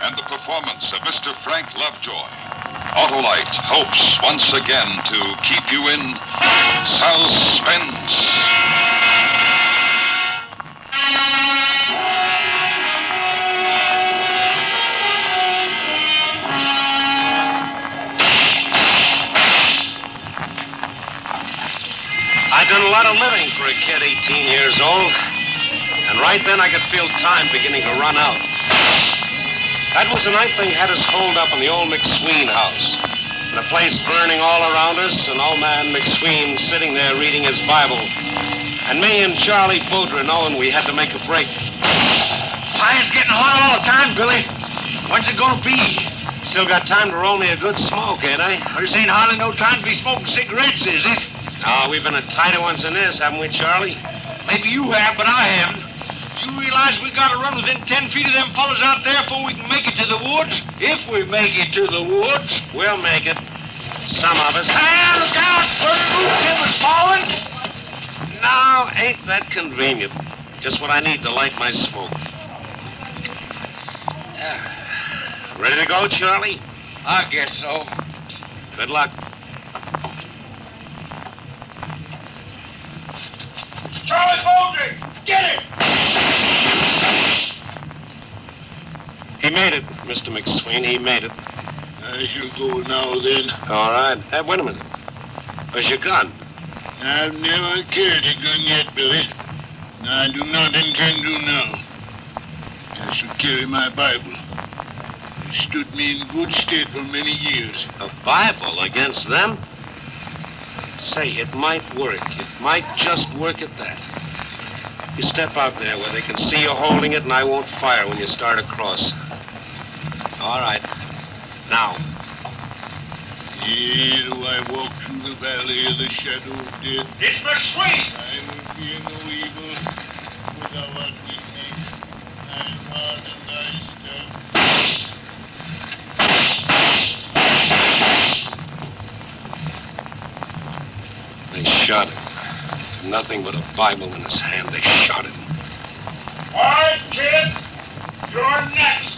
and the performance of Mr. Frank Lovejoy. Autolite hopes once again to keep you in suspense. I'd done a lot of living for a kid 18 years old, and right then I could feel time beginning to run out. That was the night they had us holed up in the old McSween house. The place burning all around us, and old man McSween sitting there reading his Bible. And me and Charlie Boudreaux knowing we had to make a break. Fire's getting hot all the time, Billy. When's it gonna be? Still got time to roll me a good smoke, ain't I? This ain't hardly no time to be smoking cigarettes, is it? No, we've been at tighter ones than this, haven't we, Charlie? Maybe you have, but I haven't. You realize we gotta run within 10 feet of them fellas out there before we can make it to the woods? If we make it to the woods. We'll make it. Some of us. Hey, look out! First roof timber's falling. No, ain't that convenient. Just what I need to light my smoke. Ready to go, Charlie? I guess so. Good luck. Charlie Boldry, get it! He made it, Mr. McSween. He made it. I shall go now, then. All right. Hey, wait a minute. Where's your gun? I've never carried a gun yet, Billy. I do not intend to now. I shall carry my Bible. It stood me in good stead for many years. A Bible against them? Say, it might work. It might just work at that. You step out there where they can see you holding it, and I won't fire when you start across. All right. Now. Yea, though I walk through the valley of the shadow of death, It's McSween! I will fear no evil, for thou art with me. Thy rod and thy staff. They shot him. Nothing but a Bible in his hand. They shot him. All right, kid. You're next.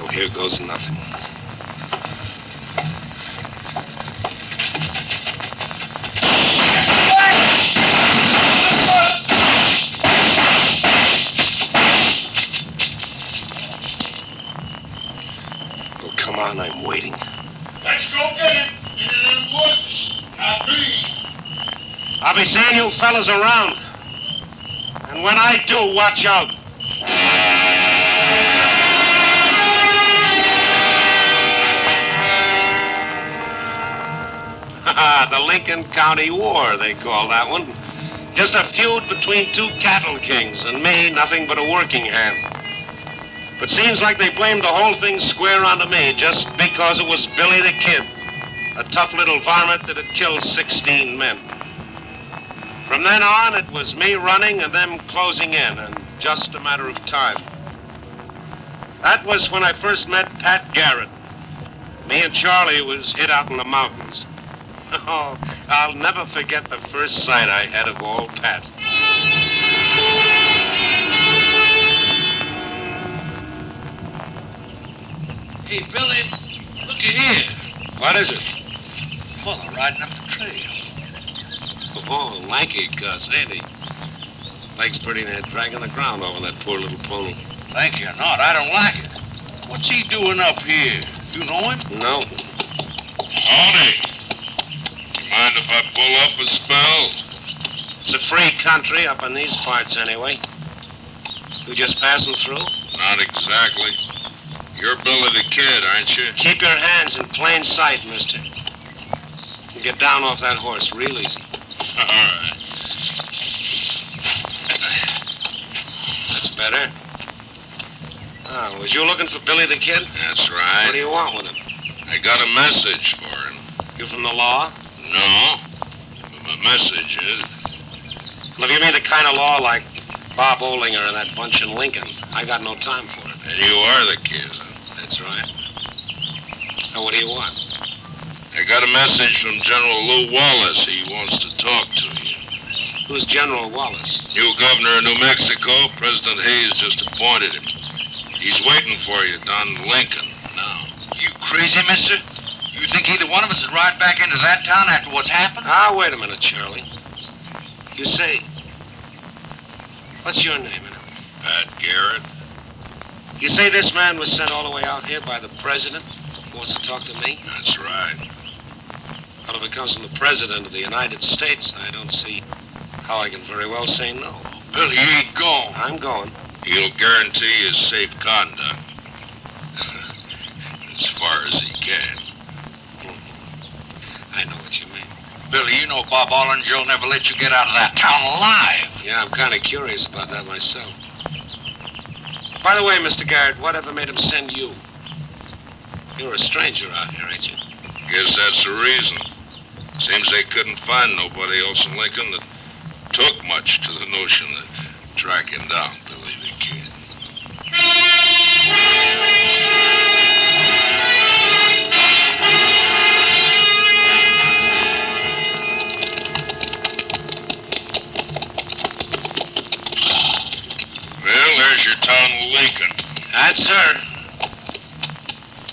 Oh, here goes nothing. Oh, come on, I'm waiting. Let's go get him. In the woods. I'll be. I'll be seeing you fellas around. And when I do, watch out. The Lincoln County War, they call that one. Just a feud between two cattle kings, and me, nothing but a working hand. But seems like they blamed the whole thing square onto me just because it was Billy the Kid, a tough little varmint that had killed 16 men. From then on, it was me running and them closing in, and just a matter of time. That was when I first met Pat Garrett. Me and Charlie was hid out in the mountains. Oh, I'll never forget the first sight I had of old Pat. Hey, Billy, look at here. What is it? Fella riding up the trail. Oh, lanky cuss, ain't he? Legs pretty near dragging the ground over that poor little pony. Thank you not. I don't like it. What's he doing up here? You know him? No. Howdy. Mind if I pull up a spell? It's a free country up in these parts, anyway. You just passing through? Not exactly. You're Billy the Kid, aren't you? Keep your hands in plain sight, mister. You get down off that horse real easy. All right. That's better. Oh, was you looking for Billy the Kid? That's right. What do you want with him? I got a message for him. You from the law? No. But my message is... Well, if you mean the kind of law like Bob Olinger and that bunch in Lincoln, I got no time for it. And you are the kid, huh? That's right. Now, what do you want? I got a message from General Lew Wallace. He wants to talk to you. Who's General Wallace? New governor of New Mexico. President Hayes just appointed him. He's waiting for you down in Lincoln now. You crazy, mister? You think either one of us would ride back into that town after what's happened? Ah, wait a minute, Charlie. You say... What's your name, Pat Garrett? You say this man was sent all the way out here by the president who wants to talk to me? That's right. Well, if it comes from the president of the United States, I don't see how I can very well say no. Billy, you ain't going. I'm going. He'll guarantee his safe conduct. As far as he can. I know what you mean. Billy, you know Bob Ollinger will never let you get out of that town alive. Yeah, I'm kind of curious about that myself. By the way, Mr. Garrett, whatever made him send you? You're a stranger out here, ain't you? Guess that's the reason. Seems they couldn't find nobody else in Lincoln that took much to the notion of tracking down Billy the Kid. Well, there's your town of Lincoln. That's her.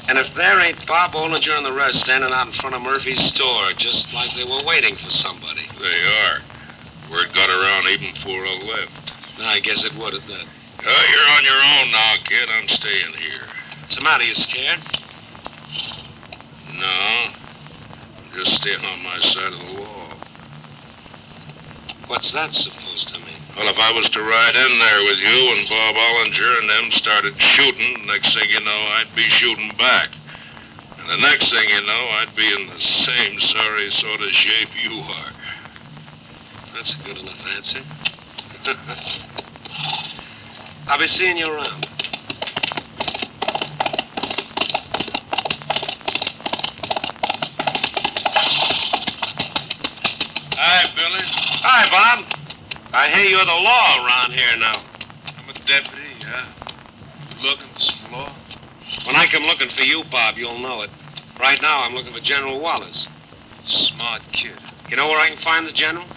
And if there ain't Bob Ollinger and the rest standing out in front of Murphy's store, just like they were waiting for somebody. They are. Word got around even before I left. I guess it would at that. You're on your own now, kid. I'm staying here. What's the matter? You scared? No. I'm just staying on my side of the wall. What's that supposed to mean? Well, if I was to ride in there with you and Bob Ollinger and them started shooting, next thing you know, I'd be shooting back. And the next thing you know, I'd be in the same sorry sort of shape you are. That's a good enough answer. I'll be seeing you around. Hi, Billy. Hi, Bob. I hear you're the law around here now. I'm a deputy, yeah. You looking for some law? When I come looking for you, Bob, you'll know it. Right now, I'm looking for General Wallace. Smart kid. You know where I can find the general?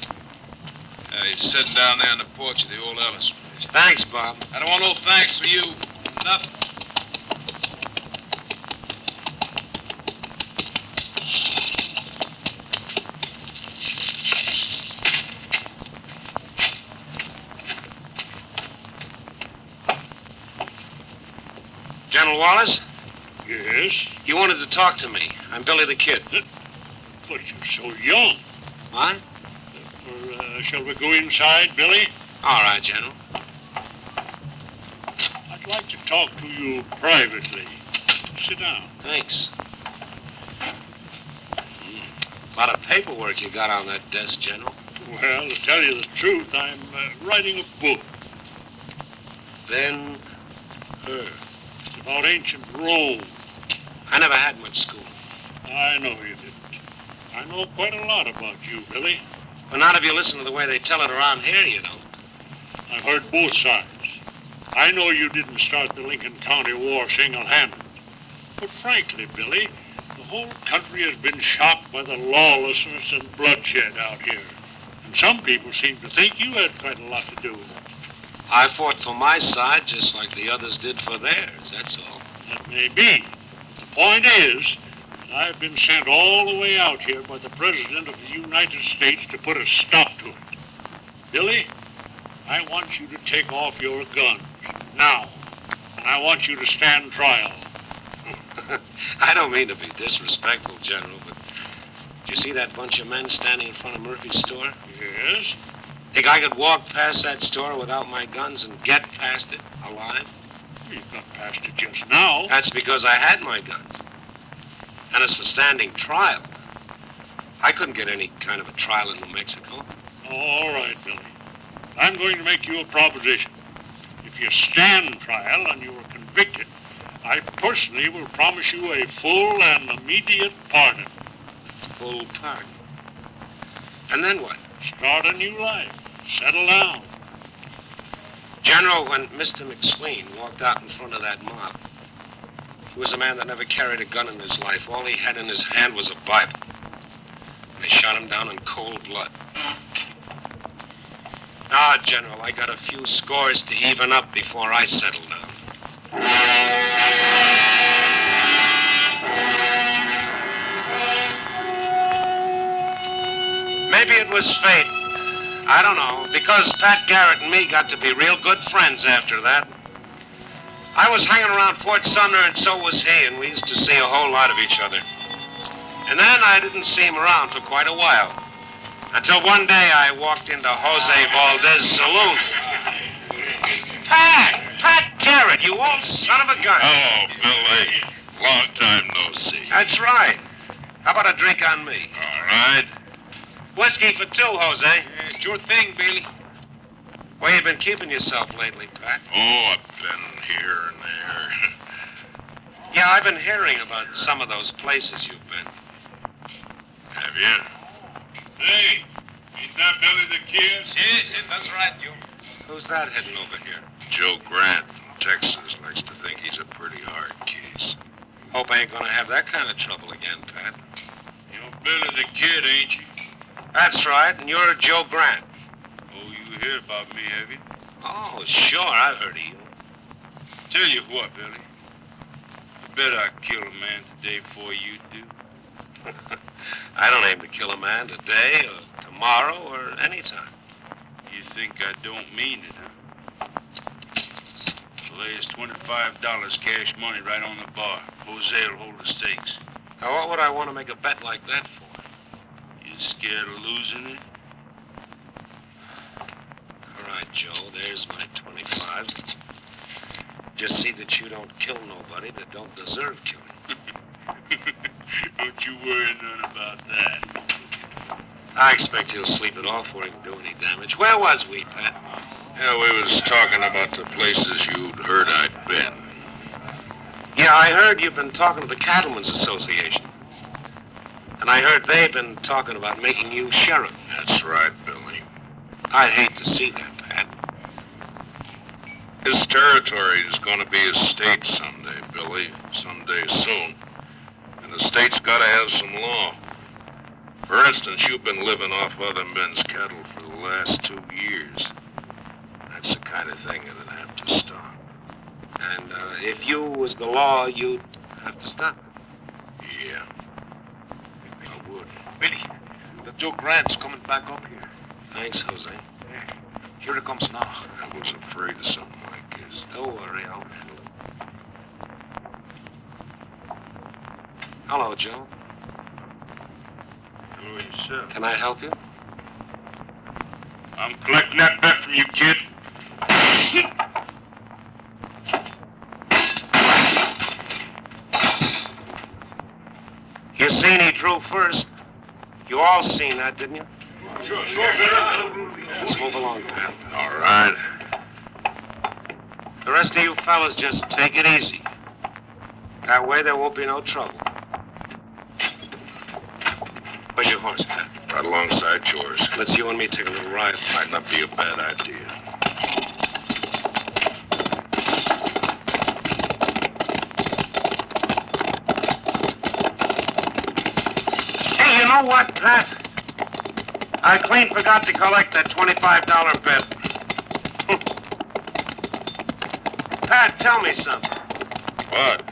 He's sitting down there on the porch of the old Ellis place. Thanks, Bob. I don't want no thanks for you. Nothing. General Wallace? Yes? You wanted to talk to me. I'm Billy the Kid. But you're so young. What? Shall we go inside, Billy? All right, General. I'd like to talk to you privately. Sit down. Thanks. A lot of paperwork you got on that desk, General. Well, to tell you the truth, I'm writing a book. Then, her. It's about ancient Rome. I never had much school. I know you didn't. I know quite a lot about you, Billy. But not if you listen to the way they tell it around here, you know. I've heard both sides. I know you didn't start the Lincoln County War single-handed. But frankly, Billy, the whole country has been shocked by the lawlessness and bloodshed out here. And some people seem to think you had quite a lot to do with it. I fought for my side just like the others did for theirs, that's all. That may be. The point is, I've been sent all the way out here by the President of the United States to put a stop to it. Billy, I want you to take off your guns, now. And I want you to stand trial. I don't mean to be disrespectful, General, but did you see that bunch of men standing in front of Murphy's store? Yes? Think I could walk past that store without my guns and get past it alive? You got past it just now. That's because I had my guns. And as for standing trial, I couldn't get any kind of a trial in New Mexico. All right, Billy. I'm going to make you a proposition. If you stand trial and you are convicted, I personally will promise you a full and immediate pardon. Full pardon. And then what? Start a new life. Settle down. General, when Mr. McSween walked out in front of that mob, he was a man that never carried a gun in his life. All he had in his hand was a Bible. And they shot him down in cold blood. General, I got a few scores to even up before I settle down. Maybe it was fate. I don't know, because Pat Garrett and me got to be real good friends after that. I was hanging around Fort Sumner, and so was he, and we used to see a whole lot of each other. And then I didn't see him around for quite a while, until one day I walked into Jose Valdez's saloon. Pat Garrett, you old son of a gun. Oh, Billy. Long time no see. That's right. How about a drink on me? All right. Whiskey for two, Jose. Sure thing, Billy. Where you been keeping yourself lately, Pat? Oh, I've been here and there. Yeah, I've been hearing about some of those places you've been. Have you? Hey, ain't that Billy the Kid? Yes, that's right, Joe. Who's that heading over here? Joe Grant from Texas likes to think he's a pretty hard case. Hope I ain't gonna have that kind of trouble again, Pat. You're Billy the Kid, ain't you? That's right, and you're Joe Grant. Oh, you heard about me, have you? Oh, sure, I've heard of you. Tell you what, Billy. I bet I kill a man today before you do. I don't aim to kill a man today or tomorrow or any time. You think I don't mean it, huh? Lays $25 cash money right on the bar. Jose'll hold the stakes. Now, what would I want to make a bet like that for? You scared of losing it? All right, Joe, there's my 25. Just see that you don't kill nobody that don't deserve killing. Don't you worry none about that. I expect he'll sleep it off before he can do any damage. Where was we, Pat? Yeah, we was talking about the places you'd heard I'd been. Yeah, I heard you've been talking to the Cattlemen's Association. And I heard they've been talking about making you sheriff. That's right, Billy. I'd hate to see that, Pat. This territory is going to be a state someday, Billy. Someday soon. And the state's got to have some law. For instance, you've been living off other men's cattle for the last 2 years. That's the kind of thing that'd have to stop. And if you was the law, you'd have to stop it. Yeah. I would. Billy, the Joe Grant's coming back up here. Thanks, Jose. Here it comes now. I was afraid of something like this. Don't worry, I'll handle it. Hello, Joe. Hello yourself. Can I help you? I'm collecting that bet from you, kid. You seen he drew first. You all seen that, didn't you? Sure, Billy. Let's move along, Pat. All right. The rest of you fellas just take it easy. That way there won't be no trouble. Where's your horse, Pat? Right alongside yours. Let's you and me take a little ride. Might not be a bad idea. Hey, you know what, Pat? I clean forgot to collect that $25 bet. Pat, tell me something. What?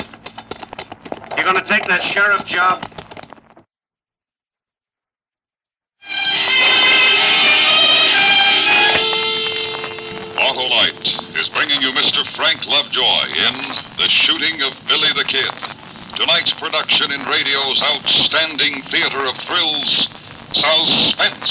You gonna take that sheriff job? Autolite is bringing you Mr. Frank Lovejoy in The Shooting of Billy the Kid. Tonight's production in radio's outstanding theater of thrills, Suspense.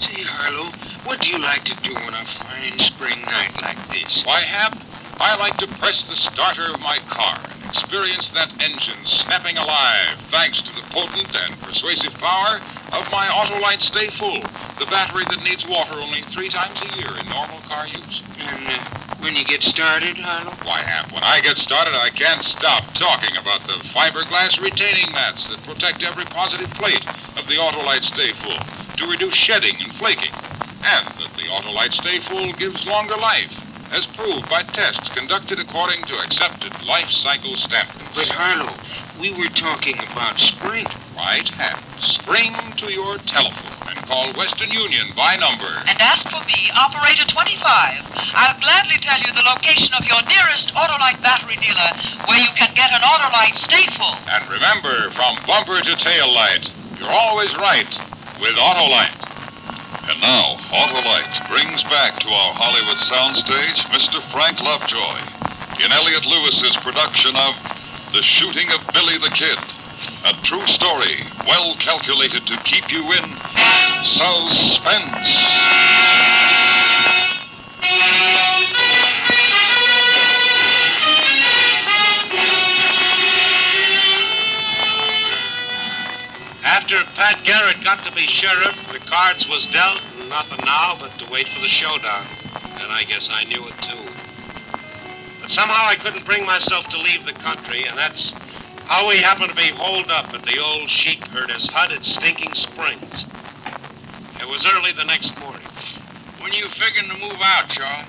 Say, Harlow, what do you like to do on a fine spring night like this? Why, Hap, I like to press the starter of my car and experience that engine snapping alive thanks to the potent and persuasive power of my Autolite Stay Full, the battery that needs water only 3 times a year in normal car use. And when you get started, Harlow? Why, Hap, when I get started, I can't stop talking about the fiberglass retaining mats that protect every positive plate of the Autolite Stay Full to reduce shedding and flaking, and that the Autolite Stay Full gives longer life, as proved by tests conducted according to accepted life cycle standards. But, Harlow, we were talking about spring. right hand. Spring to your telephone and call Western Union by number. And ask for me, Operator 25. I'll gladly tell you the location of your nearest Autolite battery dealer where you can get an Autolite Stateful. And remember, from bumper to tail light, you're always right with Autolite. And now, Autolite brings back to our Hollywood soundstage Mr. Frank Lovejoy in Elliot Lewis's production of The Shooting of Billy the Kid. A true story, well calculated to keep you in suspense. After Pat Garrett got to be sheriff, the cards was dealt, and nothing now but to wait for the showdown. And I guess I knew it, too. But somehow I couldn't bring myself to leave the country, and that's how we happened to be holed up at the old sheep herder's hut at Stinking Springs. It was early the next morning. When you figuring to move out, Charlie?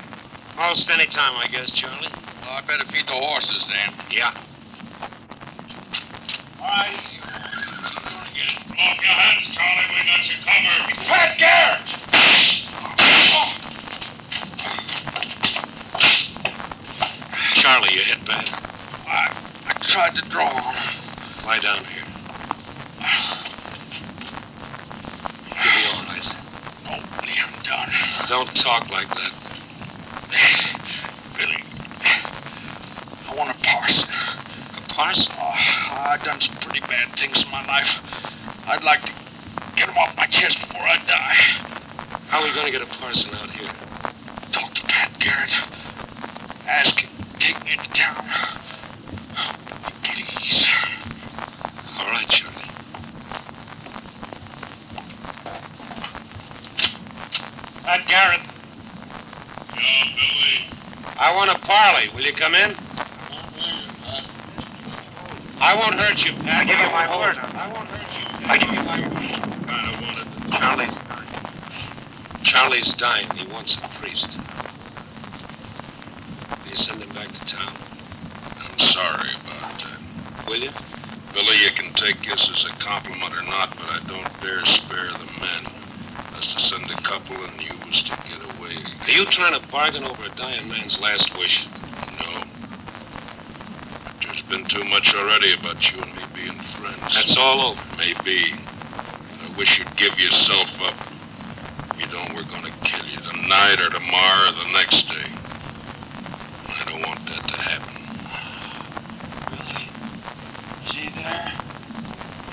Most any time, I guess, Charlie. Well, I better feed the horses then. Yeah. All right. Off your hands, Charlie. We got you covered. Pat Garrett! Charlie, you hit bad. I tried to draw on. Lie down here. You'll be all right. Oh, Billy, I'm done. Don't talk like that. Billy, I want a parson. A parson? Oh, I've done some pretty bad things in my life. I'd like to get them off my chest before I die. How are we going to get a parson out here? Talk to Pat Garrett. Ask him to take me into town. Please. All right, Charlie. Pat Garrett. Yeah, Billy. I want a parley. Will you come in? I won't hurt you, Pat. I give you my word. I won't hurt you. I give you my word. Kind of wanted to. Charlie's dying. He wants a priest. Will you send him back to town? I'm sorry about that. Will you? Billy, you can take this as a compliment or not, but I don't dare spare the men. That's to send a couple and use to get away. Are you trying to bargain over a dying man's last wish? No. There's been too much already about you and me being friends. That's all over. Maybe. I wish you'd give yourself up. If you don't, we're going to kill you tonight or tomorrow or the next day. I don't want that to happen. Billy, is he there?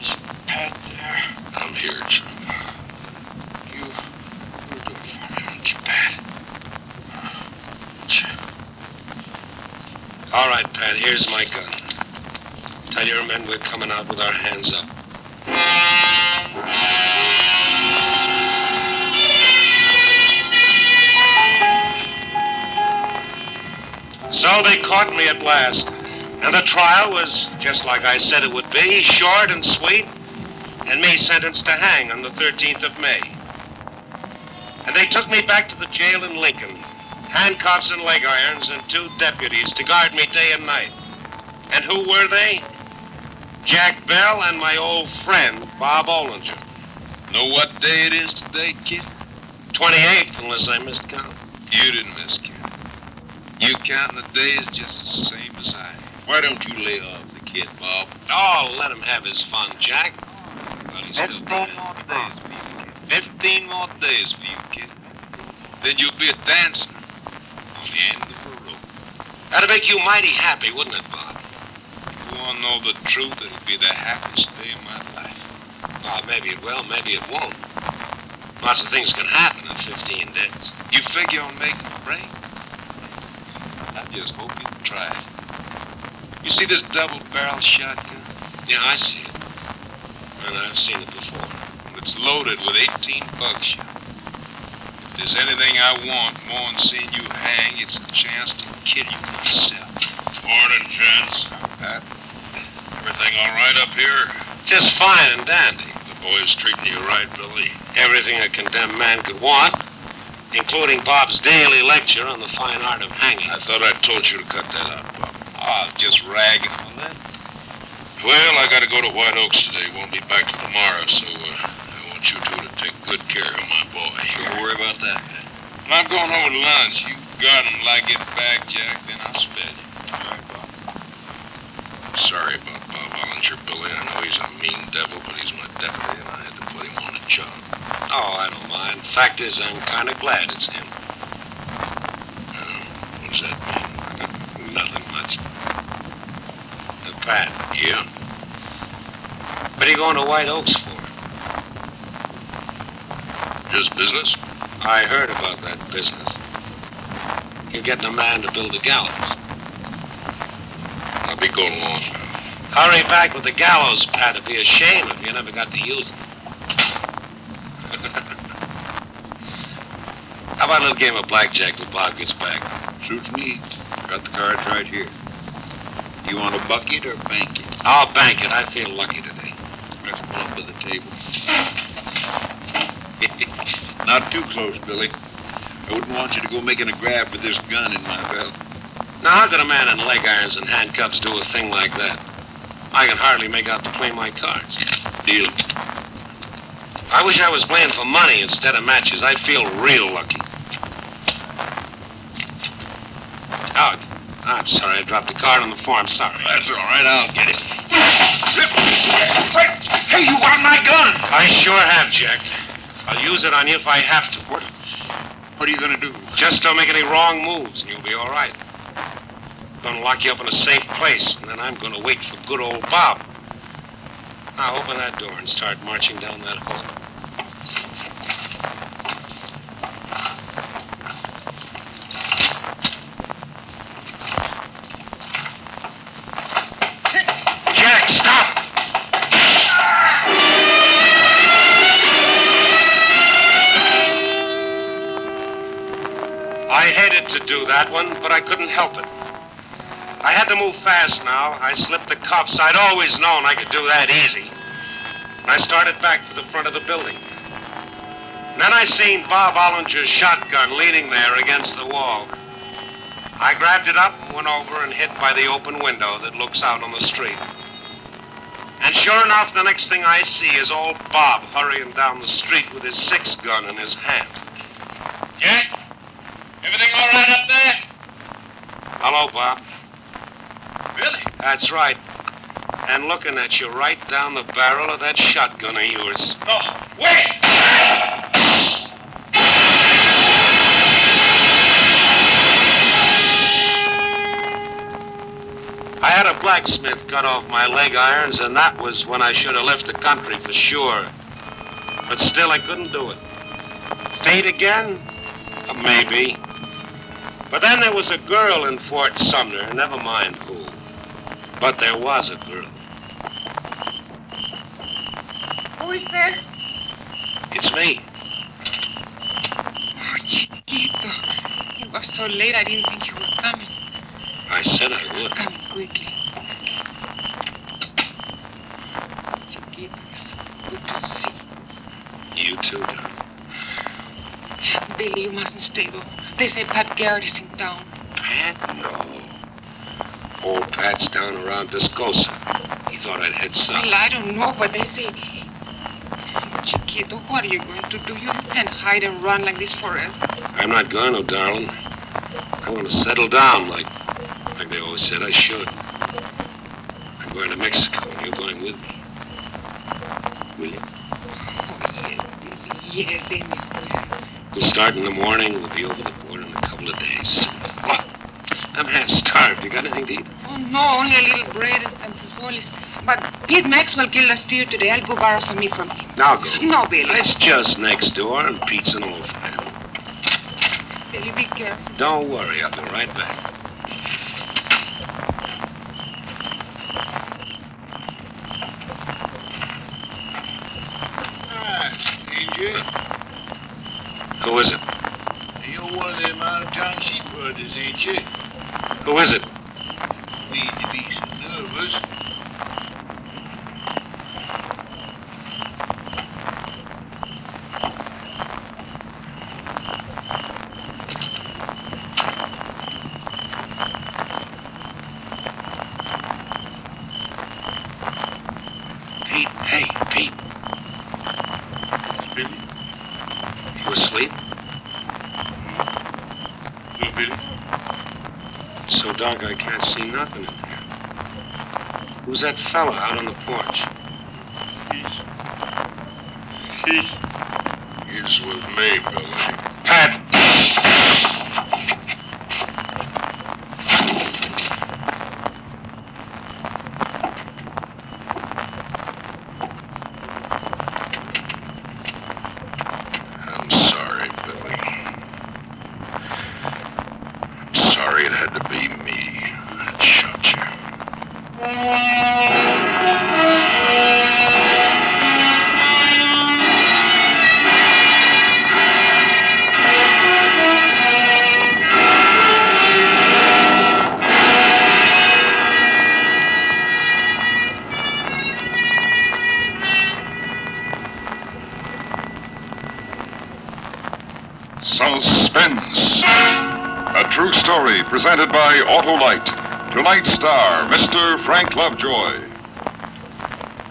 Is Pat there? I'm here, Charlie. You're good for me, aren't you, Pat? All right, Pat, here's my gun. Tell your men we're coming out with our hands up. So they caught me at last. And the trial was just like I said it would be, short and sweet, and me sentenced to hang on the 13th of May. And they took me back to the jail in Lincoln, handcuffs and leg irons and 2 deputies to guard me day and night. And who were they? Jack Bell and my old friend, Bob Olinger. Know what day it is today, kid? 28th, unless I miscount. You didn't miscount. You counting the days just the same as I am. Why don't you lay off the kid, Bob? Oh, let him have his fun, Jack. Well, he's still 15 more days for you, kid. 15 more days for you, kid. Then you'll be a dancing on the end of the rope. That'd make you mighty happy, wouldn't it, Bob? You want to know the truth? It'll be the happiest day of my life. Well, maybe it will, maybe it won't. Lots of things can happen in 15 days. You figure on making it rain? I just hope you can try it. You see this double-barrel shotgun? Yeah, I see it. And I've seen it before. It's loaded with 18 buckshot. If there's anything I want more than seeing you hang, it's a chance to kill you myself. Morning, gents. Pat? Everything all right up here? Just fine and dandy. The boy's treating you right, Billy. Everything a condemned man could want, including Bob's daily lecture on the fine art of hanging. I thought I told you to cut that out, Bob. Oh, just ragging on that. Well, I got to go to White Oaks today. Won't be back till tomorrow, so I want you two to take good care of my boy. Don't worry about that. Well, I'm going over to lunch. You guard him till I get back, Jack, then I'll sped you. All right, Bob. Sorry about Bob Ollinger, Billy. I know he's a mean devil, but he's my deputy, and I had to put him on the job. Oh, I don't mind. Fact is, I'm kind of glad it's him. What does that mean? Nothing much. Pat. Yeah? What are you going to White Oaks for? Just business? I heard about that business. You're getting a man to build the gallows. I'll be going along. Hurry back with the gallows, Pat. It'd be a shame if you never got to use it. How about a little game of blackjack till Bob gets back? Suits me. Got the cards right here. You want to buck it or bank it? I'll bank it. I feel lucky today. Let's pull up to the table. Not too close, Billy. I wouldn't want you to go making a grab for this gun in my belt. Now, how could a man in leg irons and handcuffs do a thing like that? I can hardly make out to play my cards. Deal. I wish I was playing for money instead of matches. I'd feel real lucky. Oh, I'm sorry. I dropped the card on the floor. I'm sorry. That's all right. I'll get it. Hey, you want my gun? I sure have, Jack. I'll use it on you if I have to. What are you going to do? Just don't make any wrong moves, and you'll be all right. I'm going to lock you up in a safe place, and then I'm going to wait for good old Bob. Now, open that door and start marching down that hall. Jack, stop! I hated to do that one, but I couldn't help it. I had to move fast now. I slipped the cuffs. I'd always known I could do that easy. And I started back for the front of the building. And then I seen Bob Ollinger's shotgun leaning there against the wall. I grabbed it up and went over and hid by the open window that looks out on the street. And sure enough, the next thing I see is old Bob hurrying down the street with his 6-gun in his hand. Jack? Everything all right up there? Hello, Bob. Billy? That's right. And looking at you right down the barrel of that shotgun of yours. No. Wait! I had a blacksmith cut off my leg irons, and that was when I should have left the country for sure. But still, I couldn't do it. Fate again? Maybe. But then there was a girl in Fort Sumner, never mind who. But there was a girl. Who is there? It's me. Oh, Chiquito. It was so late, I didn't think you were coming. I said I would. Come quickly. Chiquito, it's good to see You too, darling. you. Billy, you mustn't stay, though. They say Pat Garrett is in town. Pat? No. Old Pat's down around Descosa. He thought I'd head south. Well, I don't know, but they say... Chiquito, what are you going to do? You can't hide and run like this forever. I'm not going to, darling. I want to settle down like they always said I should. I'm going to Mexico, and you're going with me. Will you? Oh, yes, Billy. We'll start in the morning. We'll be over the border in a couple of days. What? I'm half starved. You got anything to eat? Oh, no, only a little bread and frijoles. But Pete Maxwell killed a steer today. I'll go borrow some meat from him. Now go. No, Billy. It's just next door, and Pete's an old friend. Billy, be careful. Don't worry. I'll be right back. Stranger. Who is it? You're one of them out-of-town sheep brothers, ain't you? Who is it? Need to be so nervous. You asleep? No, Billy. It's so dark I can't see nothing in there. Who's that fella out on the porch? He's with me, Billy. Pat! I'm sorry, Billy. I'm sorry it had to be me that shot you. Suspense. A true story presented by Autolite. Tonight's star, Mr. Frank Lovejoy.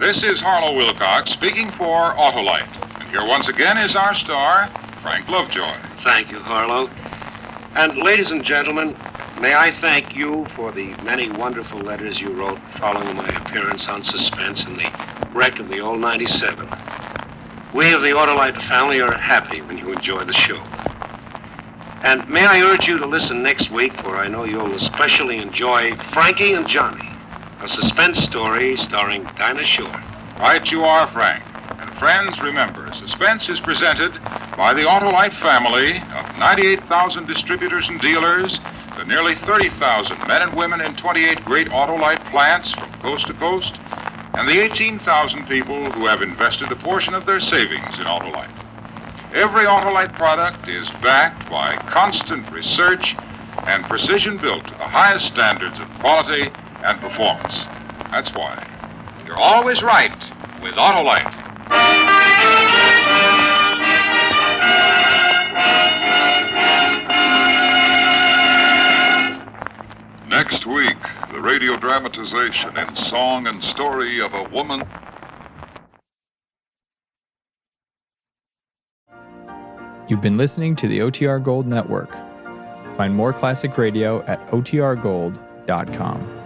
This is Harlow Wilcox speaking for Autolite. And here once again is our star, Frank Lovejoy. Thank you, Harlow. And ladies and gentlemen, may I thank you for the many wonderful letters you wrote following my appearance on Suspense in the wreck of the old 97. We of the Autolite family are happy when you enjoy the show. And may I urge you to listen next week, for I know you'll especially enjoy Frankie and Johnny, a suspense story starring Dinah Shore. Right you are, Frank. And friends, remember, Suspense is presented by the Autolite family of 98,000 distributors and dealers, the nearly 30,000 men and women in 28 great Autolite plants from coast to coast, and the 18,000 people who have invested a portion of their savings in Autolite. Every Autolite product is backed by constant research and precision built to the highest standards of quality and performance. That's why you're always right with Autolite. Next week, the radio dramatization in song and story of a woman. You've been listening to the OTR Gold Network. Find more classic radio at otrgold.com.